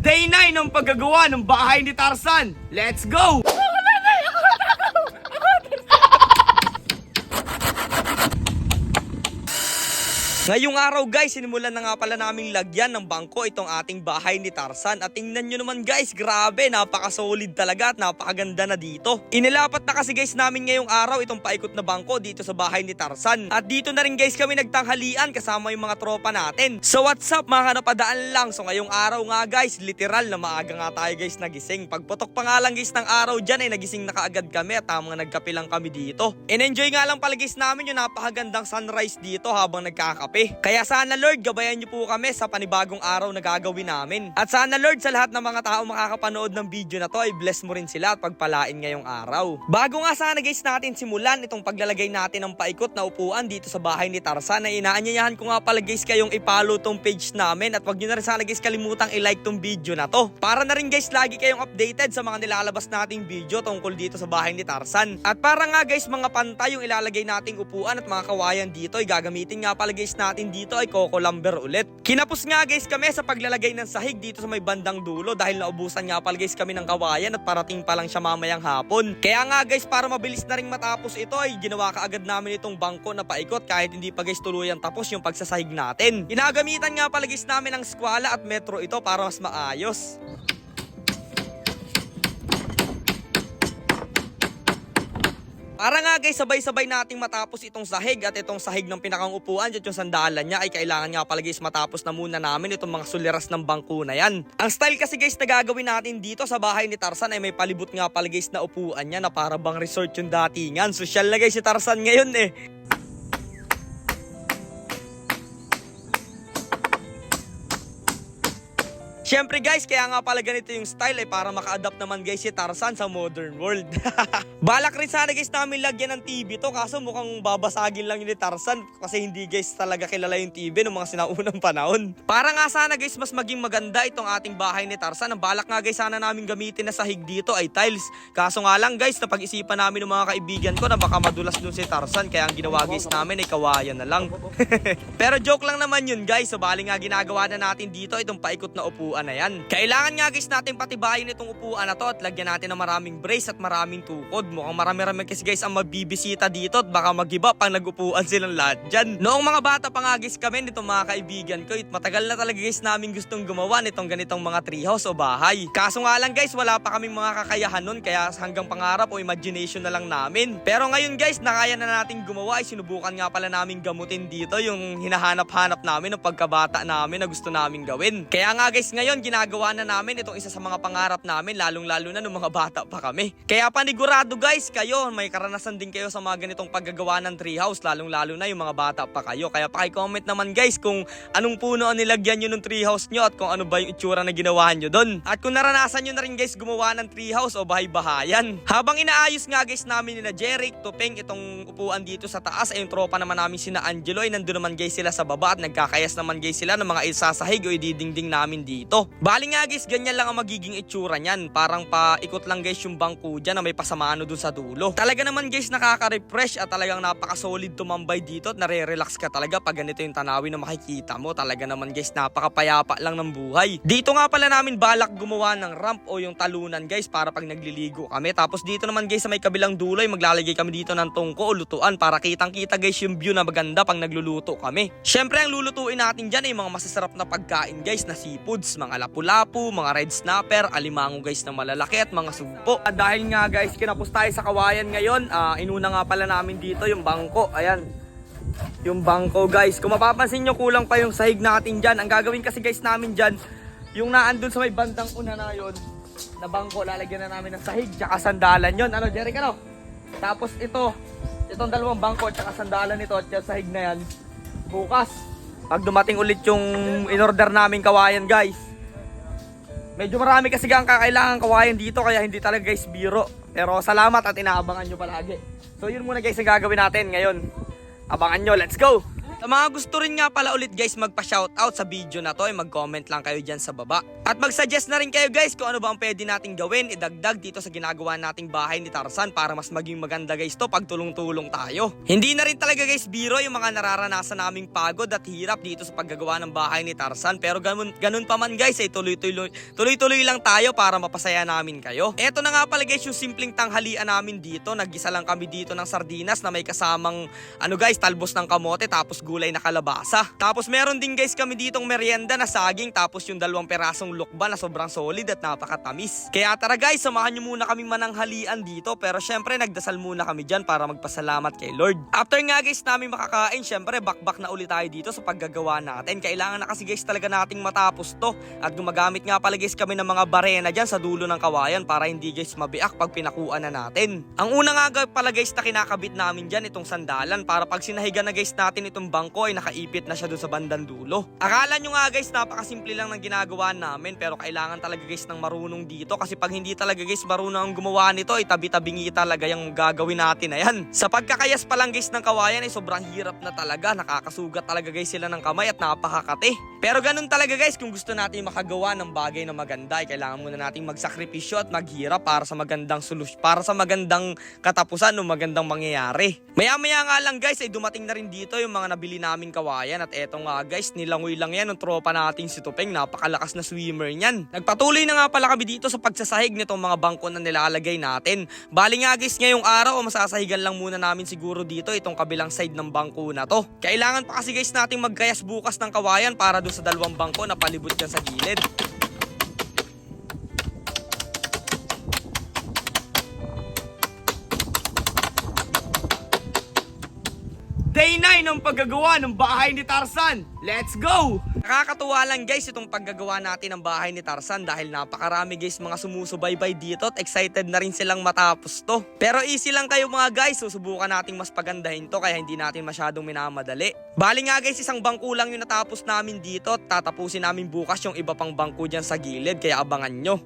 Day 9 ng paggagawa ng bahay ni Tarzan. Let's go! Ngayong araw guys, sinimulan na nga pala naming lagyan ng bangko itong ating bahay ni Tarzan. At tingnan nyo naman guys, grabe, napaka-solid talaga at napakaganda na dito. Inilapat na kasi guys namin ngayong araw itong paikot na bangko dito sa bahay ni Tarzan. At dito na rin guys kami nagtanghalian kasama yung mga tropa natin. So what's up mga napadaan lang. So ngayong araw nga guys, literal na maaga nga tayo guys nagising. Pagputok pa nga lang guys ng araw dyan ay nagising na kaagad kami at tamang nagkape lang kami dito. And-enjoy nga lang pala guys namin yung napakagandang sunrise dito habang nagkakape. Kaya sana Lord, gabayan niyo po kami sa panibagong araw na gagawin namin. At sana Lord, sa lahat ng mga tao makakapanood ng video na to ay bless mo rin sila at pagpalain ngayong araw. Bago nga sana guys natin simulan itong paglalagay natin ng paikot na upuan dito sa bahay ni Tarzan, ay inaanyayahan ko nga pala guys kayong i-follow tong page namin at wag niyo na rin sana guys kalimutang i-like tong video na to. Para na rin guys lagi kayong updated sa mga nilalabas nating video tungkol dito sa bahay ni Tarzan. At para nga guys mga pantay yung ilalagay nating upuan at mga kawayan dito ay gagamitin nga pala guys natin dito ay Coco Lumber ulit. Kinapos nga guys kami sa paglalagay ng sahig dito sa may bandang dulo dahil naubusan nga pala guys kami ng kawayan at parating pa lang siya mamayang hapon. Kaya nga guys para mabilis na ring matapos ito ay ginawa kaagad namin itong bangko na paikot kahit hindi pa guys tuluyan tapos yung pagsasahig natin. Ginagamitan nga pala guys namin ng skwala at metro ito para mas maayos. Para nga guys, sabay-sabay nating matapos itong sahig at itong sahig ng pinakang upuan at yung sandalan niya ay kailangan nga pala guys matapos na muna namin itong mga suliras ng bangko na yan. Ang style kasi guys na gagawin natin dito sa bahay ni Tarzan ay may palibot nga pala guys na upuan niya na para bang resort yung datingan. Social na guys si Tarzan ngayon eh. Siyempre guys, kaya nga pala ganito yung style ay para maka-adapt naman guys si Tarzan sa modern world. Balak rin sana guys namin lagyan ng TV to kaso mukhang babasagin lang yun ni Tarzan kasi hindi guys talaga kilala yung TV ng mga sinaunang panahon. Para nga sana guys mas maging maganda itong ating bahay ni Tarzan, ang balak nga guys sana namin gamitin na sahig dito ay tiles. Kaso nga lang guys, napag-isipan namin ng mga kaibigan ko na baka madulas dun si Tarzan kaya ang ginawa guys namin ay kawayan na lang. Pero joke lang naman yun guys, so bali nga ginagawa na natin dito itong paikot na upuan na yan. Kailangan nga guys natin patibayin itong upuan na to at lagyan natin ng maraming brace at maraming tukod. Mukhang marami-rami kasi guys ang mabibisita dito at baka mag-iba pang nag-upuan silang lahat dyan. Noong mga bata pa nga guys kami nitong mga kaibigan ko, matagal na talaga guys namin gustong gumawa nitong ganitong mga treehouse o bahay. Kaso nga lang guys wala pa kaming mga kakayahan nun kaya hanggang pangarap o imagination na lang namin. Pero ngayon guys nakaya na nating gumawa ay sinubukan nga pala namin gamutin dito yung hinahanap-hanap namin ng pagkabata namin na gusto namin gawin. Kaya nga guys ngayon ginagawa na namin itong isa sa mga pangarap namin lalong-lalo na nung mga bata pa kami. Kaya panigurado guys kayo may karanasan din kayo sa mga ganitong paggagawa ng treehouse lalong-lalo na yung mga bata pa kayo. Kaya paki-comment naman guys kung anong puno ang nilagyan nyo ng treehouse nyo at kung ano ba yung itsura na ginawa nyo doon. At kung naranasan nyo na rin guys gumawa ng treehouse o bahay-bahayan. Habang inaayos nga guys namin nila Jeric, Tupeng itong upuan dito sa taas ay yung tropa naman namin sina Angelo ay nandun naman guys sila sa baba at nagkakayas naman guys sila ng mga isasahig o ididingding namin dito. Bali nga guys, ganyan lang ang magiging itsura niyan. Parang paikot lang guys yung bangko dyan na may pasamano dun sa dulo. Talaga naman guys nakaka-refresh at talagang napaka-solid tumambay dito at nare-relax ka talaga pag ganito yung tanawin na makikita mo. Talaga naman guys napakapayapa lang ng buhay. Dito nga pala namin balak gumawa ng ramp o yung talunan guys para pag nagliligo kami. Tapos dito naman guys sa may kabilang dulo ay maglalagay kami dito ng tungko o lutuan para kitang-kita guys yung view na maganda pag nagluluto kami. Syempre ang lulutuin natin dyan ay mga masasarap na pagkain guys na seafoods, mga lapu-lapu, mga red snapper, alimango guys na malalaki at mga sugpo. Dahil nga guys kinapos tayo sa kawayan ngayon, inuna nga pala namin dito yung bangko. Ayan, yung bangko guys. Kung mapapansin nyo kulang pa yung sahig natin dyan. Ang gagawin kasi guys namin dyan, yung naandun sa may bandang una na yun na bangko, lalagyan na namin ng sahig tsaka sandalan yun. Ano Jeric ano? Tapos itong dalawang bangko tsaka sandalan nito at yung sahig na yan bukas pag dumating ulit yung in-order namin kawayan guys. Medyo marami kasi ang kakailangan kawayan dito kaya hindi talaga guys biro. Pero salamat at inaabangan nyo palagi. So yun muna guys ang gagawin natin ngayon. Abangan nyo, let's go! Sa mga gusto rin nga pala ulit guys magpa-shoutout sa video na to, ay mag-comment lang kayo dyan sa baba. At mag-suggest na rin kayo guys kung ano ba ang pwede nating gawin, idagdag dito sa ginagawa nating bahay ni Tarzan para mas maging maganda guys to pag tulong-tulong tayo. Hindi na rin talaga guys biro yung mga nararanasan naming pagod at hirap dito sa paggagawa ng bahay ni Tarzan, pero ganun pa man guys ay tuloy-tuloy lang tayo para mapasaya namin kayo. Eto na nga pala guys yung simpleng tanghalian namin dito. Naggisa lang kami dito ng sardinas na may kasamang guys, talbos ng kamote tapos gulay na kalabasa. Tapos meron din guys kami ditong merienda na saging tapos yung 2 perasong lukban na sobrang solid at napakatamis. Kaya tara guys, samahan nyo muna kaming mananghalian dito, pero syempre nagdasal muna kami dyan para magpasalamat kay Lord. After nga guys namin makakain, syempre bakbak na ulit tayo dito sa paggagawa natin. Kailangan na kasi guys talaga nating matapos to, at gumagamit nga pala guys kami ng mga barena dyan sa dulo ng kawayan para hindi guys mabiak pag pinakuan na natin. Ang una nga pala guys na kinakabit namin dyan itong sandalan para pag sinahigan na guys natin itong bangko ay nakaipit na siya doon sa bandang dulo. Akala nyo nga guys napakasimple lang ng ginagawa namin, pero kailangan talaga guys ng marunong dito, kasi pag hindi talaga guys marunong ang gumawa nito ay tabi-tabingi talaga yung gagawin natin na yan. Sa pagkakayas pa lang guys ng kawayan ay sobrang hirap na talaga, nakakasugat talaga guys sila ng kamay at napakakate. Pero ganun talaga guys, kung gusto natin makagawa ng bagay na maganda ay kailangan muna nating magsakripisyo at maghirap para sa magandang solusyon, para sa magandang katapusan o magandang mangyayari. Maya-maya nga lang guys ay dumating na rin dito yung mga nabili naming kawayan, at eto nga guys, nilangoy lang yan ng tropa nating si Tupeng, napakalakas na swimmer niyan. Nagpatuloy na nga pala kami dito sa pagsasahig nitong mga bangko na nilalagay natin. Bali nga guys, ngayong araw masasahigan lang muna namin siguro dito itong kabilang side ng bangko na to. Kailangan pa kasi guys nating magkayas bukas ng kawayan para doon sa 2 bangko na palibot dyan sa gilid. Day 9 ng paggagawa ng bahay ni Tarzan. Let's go! Nakakatuwa lang guys itong paggagawa natin ng bahay ni Tarzan dahil napakarami guys mga sumusubaybay dito at excited na rin silang matapos to. Pero easy lang kayo mga guys, susubukan nating mas pagandahin to kaya hindi natin masyadong minamadali. Bali nga guys, isang bangko lang yung natapos namin dito at tatapusin namin bukas yung iba pang bangko dyan sa gilid, kaya abangan nyo.